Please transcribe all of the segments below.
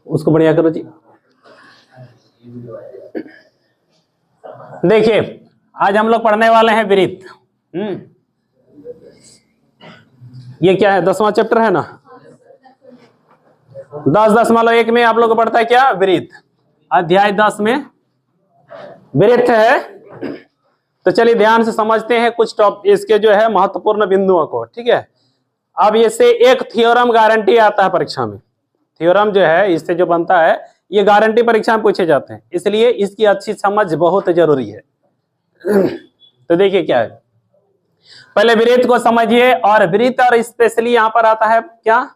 उसको बढ़िया करो जी। देखिए आज हम लोग पढ़ने वाले हैं वृत्त। ये क्या है, 10वां चैप्टर है ना। 10-10 में आप लोग को पढ़ता है क्या, वृत्त। अध्याय 10 में वृत्त है। तो चलिए ध्यान से समझते हैं कुछ इसके जो है महत्वपूर्ण बिंदुओं को, ठीक है। अब इससे एक थ्योरम गारंटी आता है परीक्षा में। थ्योरम जो है इससे जो बनता है ये गारंटी परीक्षा में पूछे जाते हैं, इसलिए इसकी अच्छी समझ बहुत जरूरी है। तो देखिए क्या है, पहले वृत्त को समझिए। और वृत्त और स्पेशली यहां पर आता है क्या,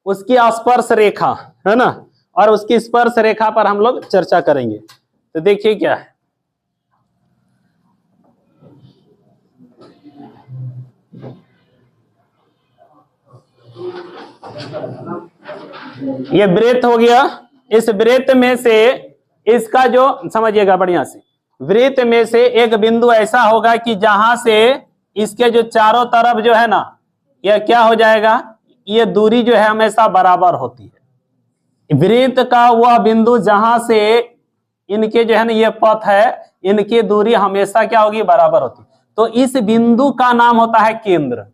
उसकी स्पर्श रेखा है ना, और उसकी स्पर्श रेखा पर हम लोग चर्चा करेंगे। तो देखिए क्या है, ये वृत्त हो गया। इस वृत्त में से इसका जो समझिएगा बढ़िया से, वृत्त में से एक बिंदु ऐसा होगा कि जहां से इसके जो चारों तरफ जो है ना, यह क्या हो जाएगा, ये दूरी जो है हमेशा बराबर होती है। वृत्त का वह बिंदु जहां से इनके जो है ना ये पथ है, इनकी दूरी हमेशा क्या होगी, बराबर होती। तो इस बिंदु का नाम होता है केंद्र।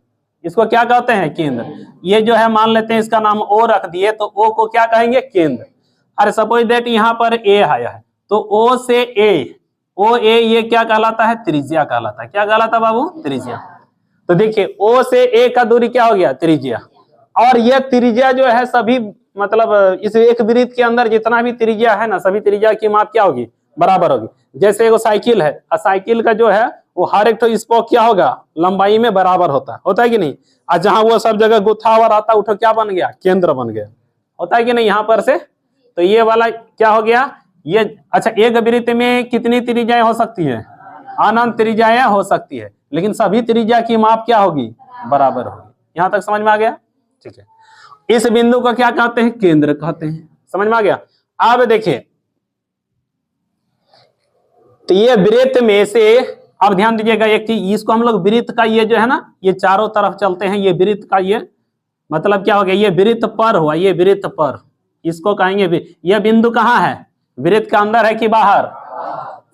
इसको क्या कहते हैं, केंद्र। ये जो है मान लेते हैं इसका नाम ओ रख दिए, तो ओ को क्या कहेंगे, केंद्र। अरे सपोज दैट यहाँ पर ए आया है, तो ओ से ए, ओ ए ये क्या कहलाता है, त्रिज्या कहलाता है। क्या कहलाता है बाबू, त्रिज्या। तो देखिए ओ से ए का दूरी क्या हो गया, त्रिज्या। और यह त्रिज्या जो है सभी मतलब इस एक वृत्त के अंदर जितना भी त्रिज्या है ना, सभी त्रिज्या की माप क्या होगी, बराबर होगी। जैसे एगो साइकिल है, साइकिल का जो है वो हर एक तो स्पोक क्या होगा, लंबाई में बराबर होता है कि नहीं। और जहां वो सब जगह गुत्था हुआ रहता उठो क्या बन गया, केंद्र बन गया, होता है कि नहीं यहाँ पर से। तो ये वाला क्या हो गया, ये अच्छा एक वृत्त में कितनी त्रिज्याएं हो सकती है, अनंत त्रिज्याएं हो सकती है, लेकिन सभी त्रिज्या की माप क्या होगी, बराबर होगी। यहां तक समझ में आ गया, ठीक है। इस बिंदु को क्या कहते हैं, केंद्र कहते हैं। समझ में आ गया। अब देखिए तो ये वृत्त में से, अब ध्यान दीजिएगा एक चीज, इसको हम लोग वृत्त का ये जो है ना, ये चारों तरफ चलते हैं, ये वृत्त का ये मतलब क्या हो गया, ये वृत्त पर हुआ, ये वृत्त पर, इसको कहेंगे। ये बिंदु कहाँ है, वृत्त के अंदर है कि बाहर,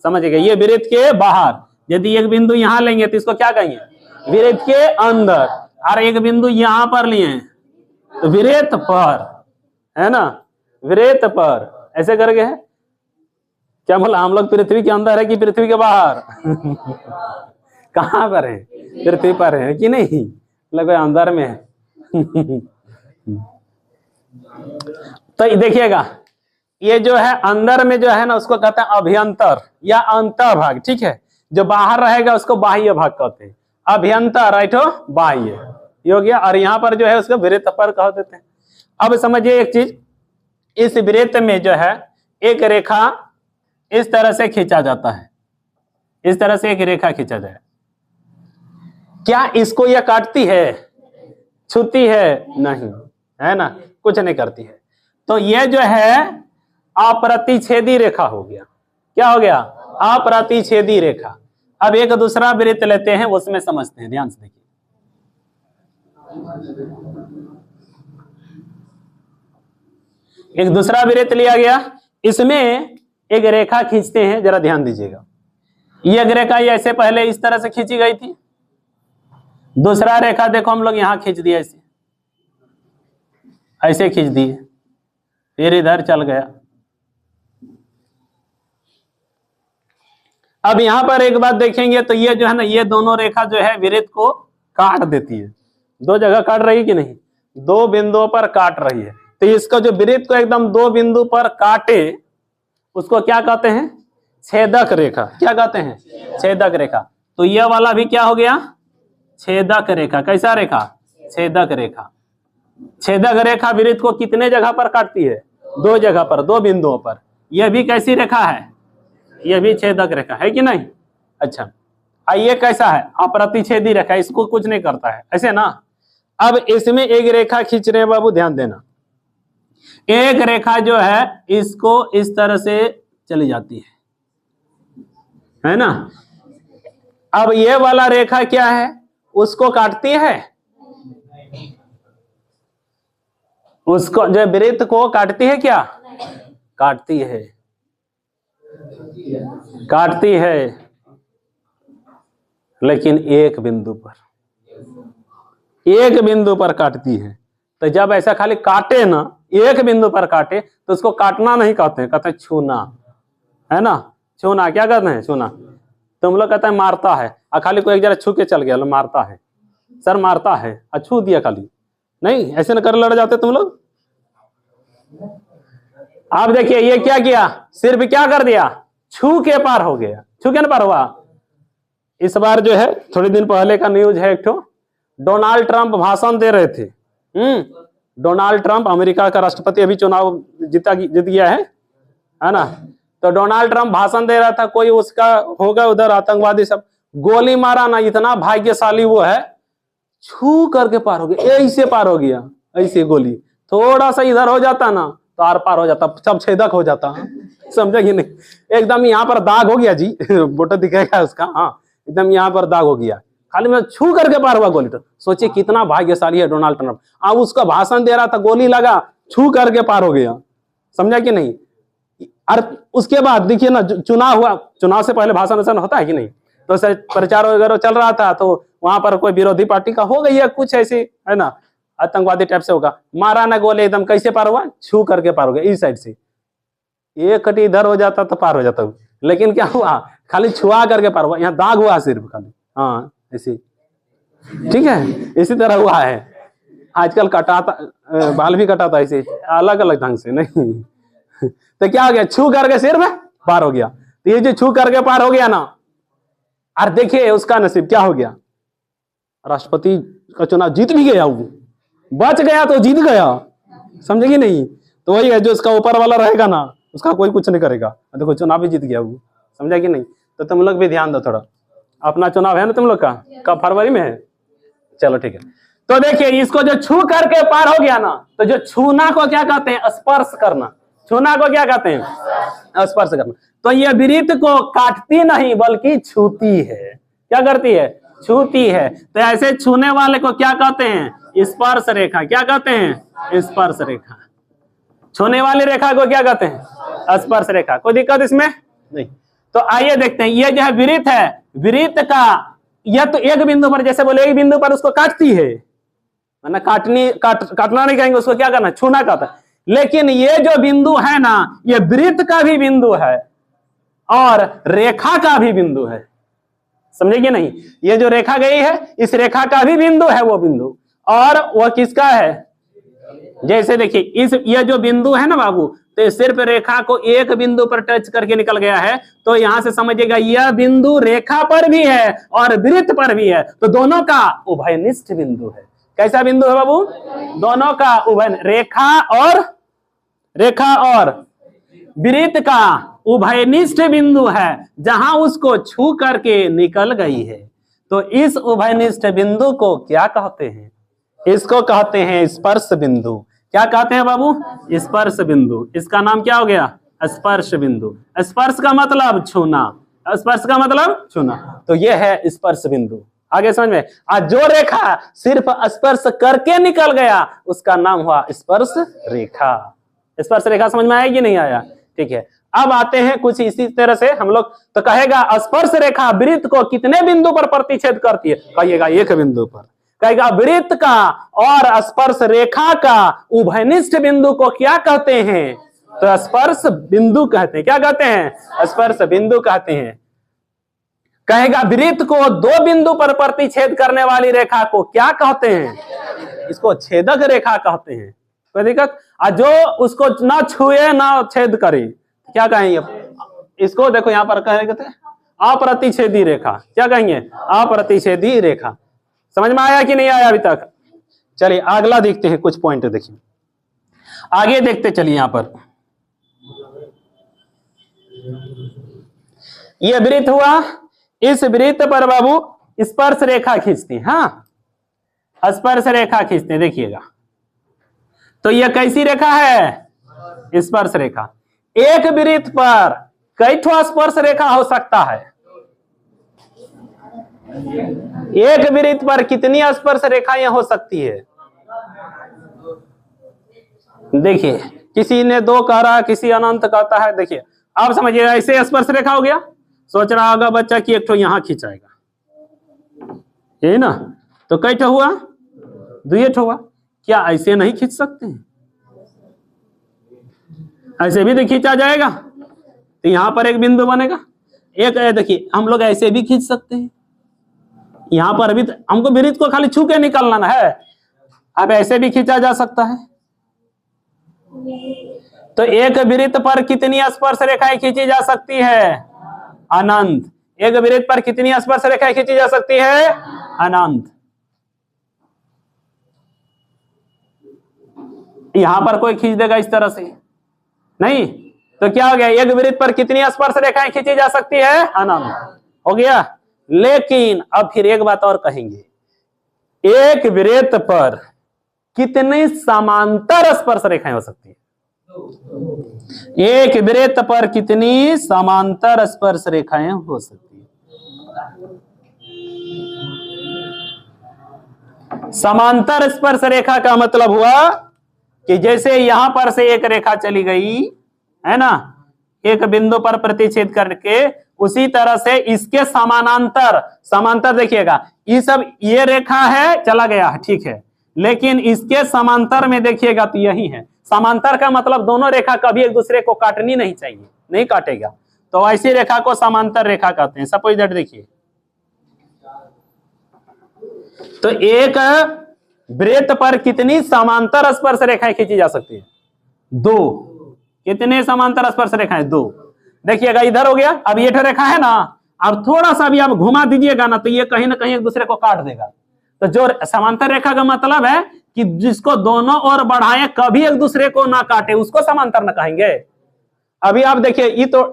समझिएगा, ये वृत्त के बाहर। यदि एक बिंदु यहाँ लेंगे तो इसको क्या कहेंगे, वृत्त के अंदर। और एक बिंदु यहाँ पर लिए हैं तो वृत्त पर, है ना, वृत्त पर, ऐसे करके है। क्या बोला, हम लोग पृथ्वी के अंदर है कि पृथ्वी के बाहर कहाँ पर है, पृथ्वी पर है कि नहीं, मतलब अंदर में है तो देखिएगा ये जो है अंदर में जो है ना, उसको कहते हैं अभ्यंतर या अंतर्भाग, ठीक है। जो बाहर रहेगा उसको बाह्य भाग कहते हैं। अभ्यंतर राइट हो, बाह्य ये हो गया। और यहाँ पर जो है उसको वृत्त पर कह देते हैं। अब समझिए एक चीज, इस वृत्त में जो है एक रेखा इस तरह से खींचा जाता है, इस तरह से एक रेखा खींचा जाए। क्या इसको यह काटती है, छूती है, नहीं, है ना, कुछ नहीं करती है। तो यह जो है अप्रतिच्छेदी रेखा हो गया। क्या हो गया, अप्रतिच्छेदी रेखा। अब एक दूसरा वृत्त लेते हैं, उसमें समझते हैं, ध्यान से देखिए। एक दूसरा वृत्त लिया गया, इसमें एक रेखा खींचते हैं, जरा ध्यान दीजिएगा। ये रेखा ऐसे पहले इस तरह से खींची गई थी, दूसरा रेखा देखो हम लोग यहां खींच दिया, ऐसे ऐसे खींच दिए, फिर इधर चल गया। अब यहां पर एक बात देखेंगे तो ये जो है ना, ये दोनों रेखा जो है वृत्त को काट देती है। दो जगह काट रही है कि नहीं, दो बिंदुओं पर काट रही है। तो इसका जो वृत्त को एकदम दो बिंदु पर काटे उसको क्या कहते हैं, छेदक रेखा। क्या कहते हैं, छेदक रेखा। तो यह वाला भी क्या हो गया, छेदक रेखा। कैसा रेखा, छेदक रेखा। छेदक रेखा वृत्त को कितने जगह पर काटती है, दो जगह पर, दो बिंदुओं पर। यह भी कैसी रेखा है, यह भी छेदक रेखा है कि नहीं। अच्छा, ये कैसा है, अप्रतिच्छेदी रेखा, इसको कुछ नहीं करता है, ऐसे ना। अब इसमें एक रेखा खींच रहे हैं बाबू, ध्यान देना। एक रेखा जो है इसको इस तरह से चली जाती है ना। अब ये वाला रेखा क्या है, उसको काटती है, उसको जो वृत्त को काटती है क्या, काटती है, काटती है, लेकिन एक बिंदु पर, एक बिंदु पर काटती है। तो जब ऐसा खाली काटे ना, एक बिंदु पर काटे, तो उसको काटना नहीं कहते हैं, कहते हैं छूना, है ना। छूना क्या कहते हैं? छूना। तुम लोग कहते हैं मारता है, और खाली कोई एक जरा छू के चल गया, लो मारता है, सर मारता है, छू दिया खाली, नहीं ऐसे न कर लड़ जाते तुम लोग। आप देखिए ये क्या किया, सिर्फ क्या कर दिया, छू के पार हो गया। छू के ना पार हुआ। इस बार जो है थोड़ी दिन पहले का न्यूज है, एक ठो डोनाल्ड ट्रंप भाषण दे रहे थे। डोनाल्ड ट्रंप अमेरिका का राष्ट्रपति, अभी चुनाव जीत गया है ना। तो डोनाल्ड ट्रंप भाषण दे रहा था, कोई उसका होगा उधर आतंकवादी सब गोली मारा ना, इतना भाग्यशाली वो है, छू करके पार हो गया, ऐसे पार हो गया, ऐसे गोली थोड़ा सा इधर हो जाता ना तो आर पार हो जाता, सब छेदक हो जाता। समझा कि नहीं? एकदम यहाँ पर दाग हो गया जी, फोटो दिखेगा उसका, हाँ एकदम यहाँ पर दाग हो गया, खाली मैं छू करके पार हुआ गोली। तो सोचिए कितना भाग्यशाली है डोनाल्ड ट्रंप। अब उसका भाषण दे रहा था, गोली लगा, छू करके पार हो गया। समझा कि नहीं? और उसके बाद देखिए ना, चुनाव हुआ, चुनाव से पहले भाषण वाषण होता है कि नहीं, तो प्रचार वगैरह चल रहा था, तो वहां पर कोई विरोधी पार्टी का हो गई है कुछ ऐसी, है ना, आतंकवादी टाइप से होगा, मारा ना गोले, एकदम कैसे पार हुआ, छू करके पार हो गया। इस साइड से एक कटी इधर हो जाता तो पार हो जाता, लेकिन क्या हुआ, खाली छुआ करके पार हुआ, यहाँ दाग हुआ सिर्फ खाली, हाँ ऐसे, ठीक है, इसी तरह हुआ है। आजकल कटाता, बाल भी कटाता ऐसे अलग अलग ढंग से, नहीं तो क्या हो गया, छू करके सिर्फ पार हो गया। तो ये जो छू करके पार हो गया ना, और देखिए उसका नसीब क्या हो गया, राष्ट्रपति का चुनाव जीत भी गया, वो बच गया तो जीत गया। समझेगी नहीं? तो वही है, जो उसका ऊपर वाला रहेगा ना, उसका कोई कुछ नहीं करेगा। देखो चुनाव भी जीत गया वो, समझा कि नहीं? तो तुम लोग भी ध्यान दो थोड़ा, अपना चुनाव है ना तुम लोग का, कब फरवरी में है? चलो ठीक है। तो देखिए इसको जो छू करके पार हो गया ना, तो जो छूना को क्या कहते हैं, स्पर्श करना। छूना को क्या कहते हैं, स्पर्श करना। तो ये वृत्त को काटती नहीं बल्कि छूती है। क्या करती है, छूती है। तो ऐसे छूने वाले को क्या कहते हैं, स्पर्श रेखा। क्या कहते हैं, स्पर्श रेखा। छूने वाली रेखा को क्या कहते हैं, स्पर्श रेखा। कोई दिक्कत इसमें नहीं। तो आइए देखते हैं, ये जो है वृत्त है, वृत्त का यह तो एक बिंदु पर, जैसे बोले एक बिंदु पर उसको काटती है, ना काटना नहीं कहेंगे, उसको क्या करना, छूना कहता है। लेकिन ये जो बिंदु है ना, ये वृत्त का भी बिंदु है और रेखा का भी बिंदु है। समझेंगे नहीं? ये जो रेखा गई है, इस रेखा का भी बिंदु है वो बिंदु, और वह किसका है, जैसे देखिए इस ये जो बिंदु है ना बाबू, तो सिर्फ रेखा को एक बिंदु पर टच करके निकल गया है। तो यहां से समझिएगा यह बिंदु रेखा पर भी है और वृत्त पर भी है, तो दोनों का उभयनिष्ठ बिंदु है। कैसा बिंदु है बाबू, दोनों का उभय, रेखा और वृत्त का उभयनिष्ठ बिंदु है, जहां उसको छू करके निकल गई है। तो इस उभयनिष्ठ बिंदु को क्या कहते हैं, इसको कहते हैं स्पर्श बिंदु। क्या कहते हैं बाबू, स्पर्श बिंदु। इसका नाम क्या हो गया, स्पर्श बिंदु। स्पर्श का मतलब छूना, स्पर्श का मतलब छूना, तो यह है स्पर्श बिंदु। आगे समझ में? आज जो रेखा सिर्फ स्पर्श करके निकल गया, उसका नाम हुआ स्पर्श रेखा। स्पर्श रेखा समझ में आएगी, नहीं आया? ठीक है। अब आते हैं कुछ इसी तरह से हम लोग, तो कहेगा स्पर्श रेखा वृत्त को कितने बिंदु पर प्रतिच्छेद करती है, कहिएगा एक बिंदु पर। कहेगा वृत्त का और स्पर्श रेखा का उभयनिष्ठ बिंदु को क्या कहते हैं, तो स्पर्श बिंदु कहते हैं। क्या कहते हैं, स्पर्श बिंदु कहते हैं। कहेगा वृत्त को दो बिंदु पर प्रतिच्छेद करने वाली रेखा को क्या कहते हैं, इसको छेदक रेखा कहते हैं। कोई दिक्कत? जो उसको ना छुए ना छेद करे, क्या कहेंगे इसको, देखो यहाँ पर कहेंगे अप्रतिच्छेदी रेखा। क्या कहेंगे, अप्रतिच्छेदी रेखा। समझ में आया कि नहीं आया अभी तक? चलिए अगला देखते हैं, कुछ पॉइंट देखिए, आगे देखते चलिए। यहां पर यह वृत्त हुआ, इस वृत्त पर बाबू स्पर्श रेखा खींचते, हाँ स्पर्श रेखा खींचते, देखिएगा। तो यह कैसी रेखा है, स्पर्श रेखा। एक वृत्त पर कई ठो स्पर्श रेखा हो सकता है, एक वृत्त पर कितनी स्पर्श रेखाएं हो सकती है, देखिए किसी ने 2 कह रहा है, किसी अनंत कहता है। देखिए आप समझिएगा, ऐसे स्पर्श रेखा हो गया। सोच रहा होगा बच्चा कि एक ठो यहां खिंचाएगा, यही ना, तो कई ठो हुआ, 2 ठो हुआ। क्या ऐसे नहीं खींच सकते हैं? ऐसे भी तो खींचा जाएगा, तो यहां पर एक बिंदु बनेगा। एक देखिए हम लोग ऐसे भी खींच सकते हैं, यहां पर भी तो हमको वृत्त को खाली छू के निकलना है। अब ऐसे भी खींचा जा सकता है। तो एक वृत्त पर कितनी स्पर्श रेखाएं खींची जा सकती है? अनंत। एक वृत्त पर कितनी स्पर्श रेखाएं खींची जा सकती है? अनंत। यहां पर कोई खींच देगा इस तरह से? नहीं। तो क्या हो गया, एक वृत्त पर कितनी स्पर्श रेखाएं खींची जा सकती है? अनंत। हो गया। लेकिन अब फिर एक बात और कहेंगे, एक वृत्त पर कितनी समांतर स्पर्श रेखाएं हो सकती है? एक वृत्त पर कितनी समांतर स्पर्श रेखाएं हो सकती है? समांतर स्पर्श रेखा का मतलब हुआ कि जैसे यहां पर से एक रेखा चली गई है ना, एक बिंदु पर प्रतिच्छेद करके, उसी तरह से इसके समानांतर, समांतर देखिएगा, ये रेखा है, चला गया है, ठीक है, लेकिन इसके समांतर में देखिएगा तो यही है। समांतर का मतलब दोनों रेखा कभी एक दूसरे को काटनी नहीं चाहिए, नहीं काटेगा, तो ऐसी रेखा को समांतर रेखा कहते हैं। सपोज दैट देखिए, तो एक वृत्त पर कितनी समांतर स्पर्श रेखाएं खींची जा सकती है? 2। कितने समांतर स्पर्श रेखाएं? 2। देखिएगा इधर हो गया, अब ये रेखा है ना, अब थोड़ा सा भी आप घुमा दीजिएगा ना, तो ये कहीं ना कहीं एक दूसरे को काट देगा। तो जो समांतर रेखा का मतलब है कि जिसको दोनों ओर बढ़ाएं, कभी एक दूसरे को ना काटे, उसको समांतर ना कहेंगे। अभी आप देखिए,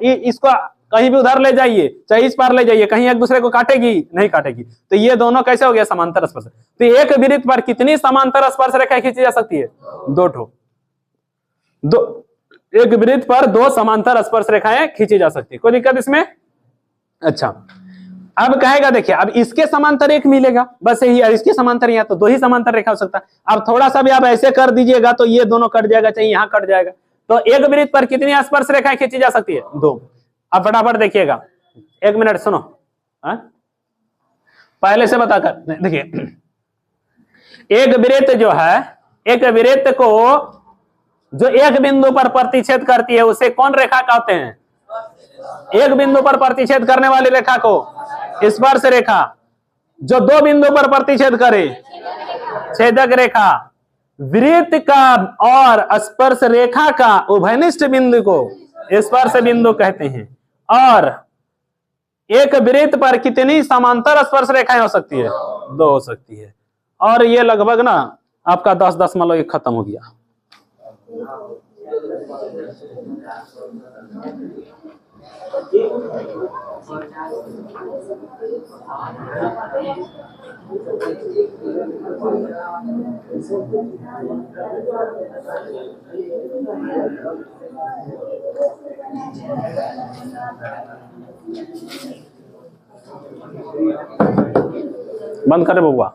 इसको कहीं भी उधर ले जाइए, चाहे इस पार ले जाइए, कहीं एक दूसरे को काटेगी? नहीं काटेगी। तो ये दोनों कैसे हो गया? समांतर स्पर्श। तो एक वृत्त पर कितनी समांतर स्पर्श रेखाएं खींची जा सकती है? 2 ठो। एक वृत्त पर 2 समांतर स्पर्श रेखाएं खींची जा सकती है। कोई दिक्कत इसमें? अच्छा, अब कहेगा देखिए, अब इसके समांतर एक मिलेगा, बस यही है, इसके समांतर यहाँ तो 2 ही समांतर रेखा हो सकता है। अब थोड़ा सा भी आप ऐसे कर दीजिएगा तो ये दोनों कट जाएगा, चाहे यहाँ कट जाएगा। तो एक वृत्त पर कितनी स्पर्श रेखाएं खींची जा सकती है? 2। अब फटाफट देखिएगा, 1 मिनट सुनो, पहले से बताकर देखिए, एक वृत्त जो है, एक वृत्त को जो एक बिंदु पर प्रतिच्छेद करती है उसे कौन रेखा कहते हैं? एक बिंदु पर प्रतिच्छेद करने वाली रेखा को स्पर्श रेखा। जो 2 बिंदु पर प्रतिच्छेद करे, छेदक रेखा। वृत्त का और स्पर्श रेखा का उभयनिष्ठ बिंदु को स्पर्श बिंदु कहते हैं। और एक वृत्त पर कितनी समांतर स्पर्श रेखाएं हो सकती है? 2 हो सकती है। और ये लगभग ना आपका 10.1 खत्म हो गया। बंद करे बउआ।